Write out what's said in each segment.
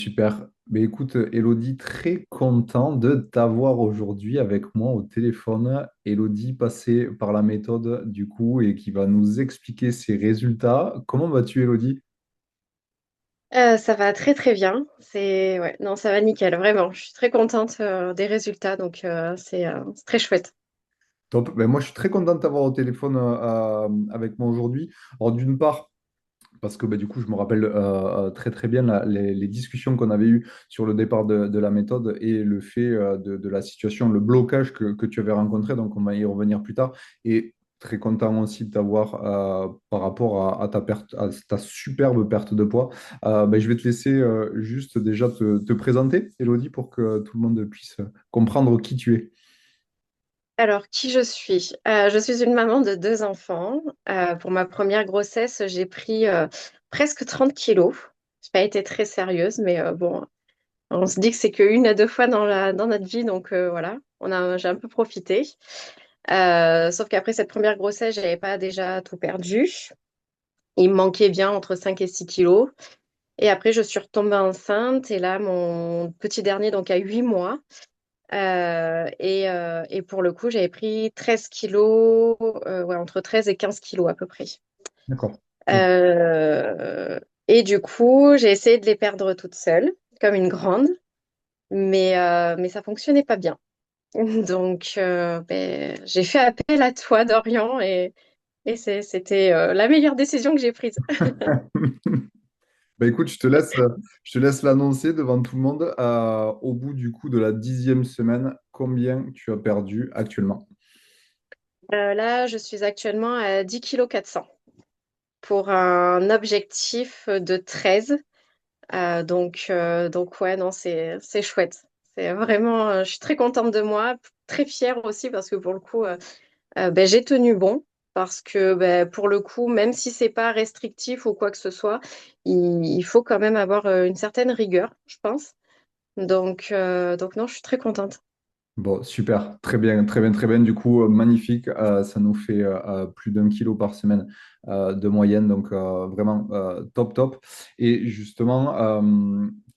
Super. Mais écoute, Elodie, très content de t'avoir aujourd'hui avec moi au téléphone. Elodie, passée par la méthode du coup et qui va nous expliquer ses résultats. Comment vas-tu, Elodie? Ça va très très bien. C'est ouais, non, ça va nickel, vraiment. Je suis très contente des résultats, donc c'est très chouette. Top. Ben, moi, je suis très content de t'avoir au téléphone avec moi aujourd'hui. Alors, d'une part, parce que du coup, je me rappelle très très bien les discussions qu'on avait eues sur le départ de la méthode et le fait de la situation, le blocage que tu avais rencontré. Donc, on va y revenir plus tard. Et très content aussi de t'avoir par rapport à ta perte, à ta superbe perte de poids. Je vais te laisser juste déjà te présenter, Elodie, pour que tout le monde puisse comprendre qui tu es. Alors, qui je suis? Je suis une maman de deux enfants. Pour ma première grossesse, j'ai pris presque 30 kilos. J'ai pas été très sérieuse, mais bon, on se dit que c'est qu'une à deux fois dans notre vie, donc voilà, j'ai un peu profité. Sauf qu'après cette première grossesse, j'avais pas déjà tout perdu. Il me manquait bien entre 5 et 6 kilos. Et après, je suis retombée enceinte. Et là, mon petit dernier, donc, a 8 mois. Et pour le coup, j'avais pris 13 kilos, ouais, entre 13 et 15 kilos à peu près. D'accord. Ok. Euh, et du coup, j'ai essayé de les perdre toute seule, comme une grande, mais ça fonctionnait pas bien. Donc, j'ai fait appel à toi, Dorian, et c'était la meilleure décision que j'ai prise. Écoute, je te laisse l'annoncer devant tout le monde. Au bout du coup de la 10e semaine, combien tu as perdu actuellement? Là, je suis actuellement à 10,4 kg pour un objectif de 13. Donc ouais, non, c'est chouette. C'est vraiment, je suis très contente de moi, très fière aussi parce que pour le coup, j'ai tenu bon. Parce que pour le coup, même si c'est pas restrictif ou quoi que ce soit, il faut quand même avoir une certaine rigueur, je pense. Donc non, je suis très contente. Bon, super, très bien, très bien, très bien. Du coup, magnifique. Ça nous fait plus d'1 kilo par semaine de moyenne, donc vraiment top, top. Et justement,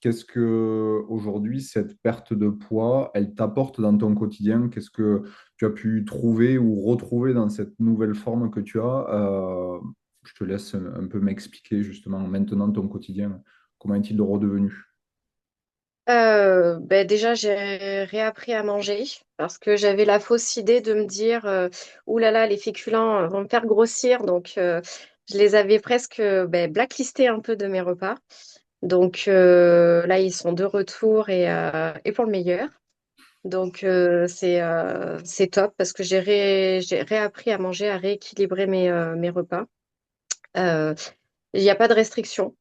qu'est-ce que aujourd'hui cette perte de poids, elle t'apporte dans ton quotidien? Qu'est-ce que tu as pu trouver ou retrouver dans cette nouvelle forme que tu as? Je te laisse un peu m'expliquer justement maintenant ton quotidien. Comment est-il redevenu? Déjà, j'ai réappris à manger parce que j'avais la fausse idée de me dire ouh là là, les féculents vont me faire grossir. Donc, je les avais presque blacklistés un peu de mes repas. Donc, là, ils sont de retour et pour le meilleur. Donc, c'est top parce que j'ai réappris à manger, à rééquilibrer mes repas. Euh, Il n'y a pas de restriction.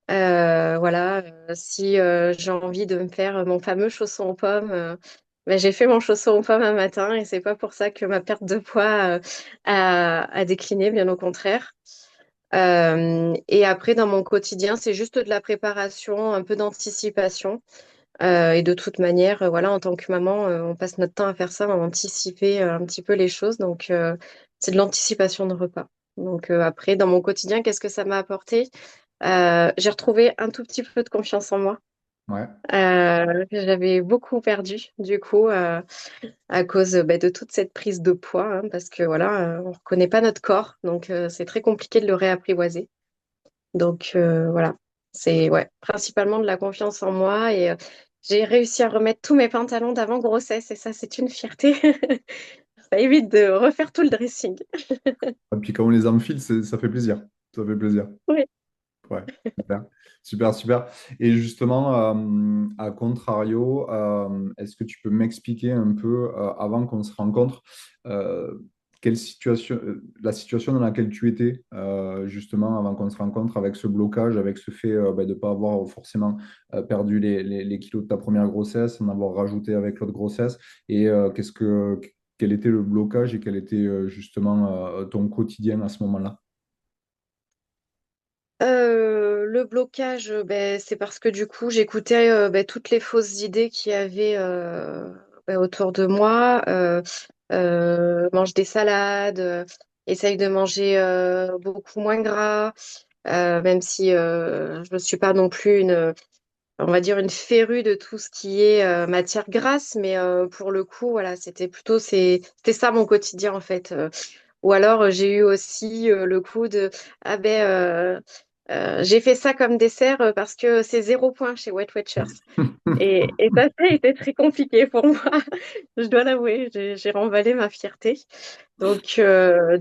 Voilà, si j'ai envie de me faire mon fameux chausson aux pommes, j'ai fait mon chausson aux pommes un matin et c'est pas pour ça que ma perte de poids a décliné, bien au contraire. Et après, dans mon quotidien, c'est juste de la préparation, un peu d'anticipation. Et de toute manière, voilà, en tant que maman, on passe notre temps à faire ça, à anticiper un petit peu les choses. Donc, c'est de l'anticipation de repas. Donc, après, dans mon quotidien, qu'est-ce que ça m'a apporté? J'ai retrouvé un tout petit peu de confiance en moi. Ouais. Que j'avais beaucoup perdu, du coup, à cause de toute cette prise de poids, hein, parce que voilà, on ne reconnaît pas notre corps, donc c'est très compliqué de le réapprivoiser. Donc voilà, c'est ouais, principalement de la confiance en moi et j'ai réussi à remettre tous mes pantalons d'avant grossesse et ça, c'est une fierté. Ça évite de refaire tout le dressing. Et puis quand on les enfile, ça fait plaisir. Ça fait plaisir. Oui. Ouais, super, super, super. Et justement, à contrario, est-ce que tu peux m'expliquer un peu, avant qu'on se rencontre, euh, quelle situation, la situation dans laquelle tu étais, justement, avant qu'on se rencontre, avec ce blocage, avec ce fait de ne pas avoir forcément perdu les kilos de ta première grossesse, en avoir rajouté avec l'autre grossesse, et quel était le blocage et quel était justement ton quotidien à ce moment-là? Le blocage, c'est parce que du coup, j'écoutais toutes les fausses idées qu'il y avait autour de moi. Mange des salades, essaye de manger beaucoup moins gras, même si je ne suis pas non plus on va dire, une férue de tout ce qui est matière grasse, mais pour le coup, voilà, c'était ça mon quotidien en fait. Ou alors j'ai eu aussi le coup de ah ben j'ai fait ça comme dessert parce que c'est 0 point chez Weight Watchers. Et ça, ça a été très compliqué pour moi, je dois l'avouer, j'ai remballé ma fierté. Donc,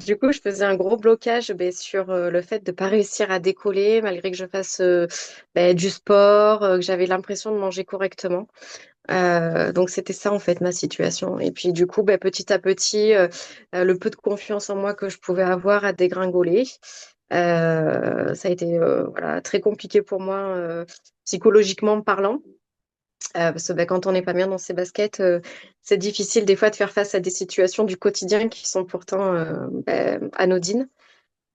du coup, je faisais un gros blocage ben, sur le fait de ne pas réussir à décoller, malgré que je fasse ben, du sport, que j'avais l'impression de manger correctement. Donc, c'était ça, en fait, ma situation. Et puis, du coup, ben, petit à petit, le peu de confiance en moi que je pouvais avoir a dégringolé. Ça a été voilà, très compliqué pour moi, psychologiquement parlant. Parce que bah, quand on n'est pas bien dans ses baskets, c'est difficile des fois de faire face à des situations du quotidien qui sont pourtant bah, anodines.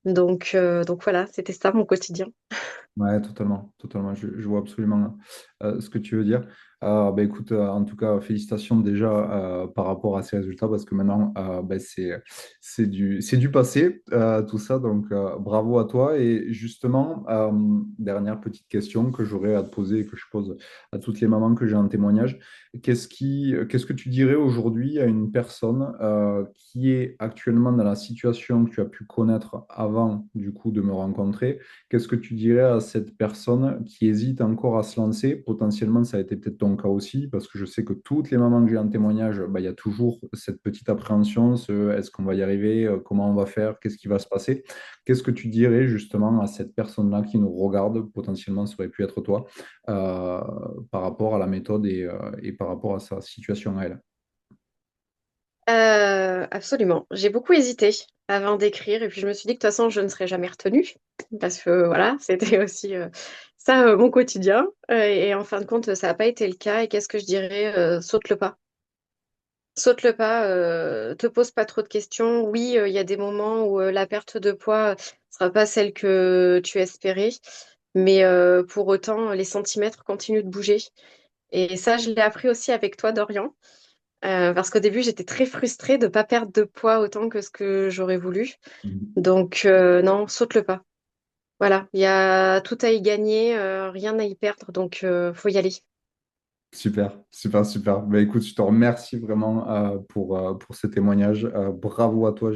Donc voilà, c'était ça mon quotidien. Ouais, totalement, totalement. Je vois absolument ce que tu veux dire. Bah, écoute, en tout cas, félicitations déjà par rapport à ces résultats parce que maintenant, bah, c'est du passé, tout ça. Donc, bravo à toi. Et justement, dernière petite question que j'aurais à te poser et que je pose à toutes les mamans que j'ai en témoignage. Qu'est-ce que tu dirais aujourd'hui à une personne qui est actuellement dans la situation que tu as pu connaître avant, du coup, de me rencontrer? Qu'est-ce que tu dirais à cette personne qui hésite encore à se lancer? Potentiellement, ça a été peut-être ton cas aussi, parce que je sais que toutes les mamans que j'ai en témoignage, bah, il y a toujours cette petite appréhension, est-ce qu'on va y arriver, comment on va faire, qu'est-ce qui va se passer? Qu'est-ce que tu dirais justement à cette personne-là qui nous regarde, potentiellement ça aurait pu être toi, euh, par rapport à la méthode et par rapport à sa situation à elle? Absolument. J'ai beaucoup hésité avant d'écrire et puis je me suis dit que de toute façon je ne serais jamais retenue parce que voilà, c'était aussi ça mon quotidien. Et en fin de compte, ça n'a pas été le cas. Et qu'est-ce que je dirais? Saute le pas. Saute le pas, te pose pas trop de questions. Oui, il y a des moments où la perte de poids sera pas celle que tu espérais, mais pour autant, les centimètres continuent de bouger. Et ça, je l'ai appris aussi avec toi, Dorian, parce qu'au début, j'étais très frustrée de ne pas perdre de poids autant que ce que j'aurais voulu. Donc, non, saute le pas. Voilà, il y a tout à y gagner, rien à y perdre, donc faut y aller. Super, super, super. Ben, écoute, je te remercie vraiment pour ce témoignage. Bravo à toi.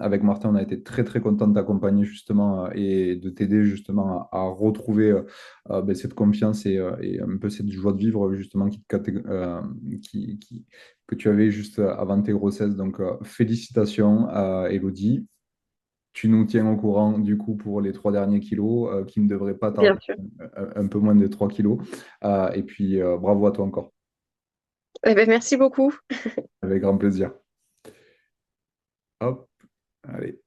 Avec Martin, on a été très, très content de t'accompagner justement et de t'aider justement à retrouver ben, cette confiance et un peu cette joie de vivre justement que tu avais juste avant tes grossesses. Donc, félicitations, Elodie. Tu nous tiens au courant du coup pour les 3 derniers kilos qui ne devraient pas Bien tarder, sûr. un peu moins de 3 kilos. Et puis bravo à toi encore, Eh ben, merci beaucoup. avec grand plaisir. Hop, allez.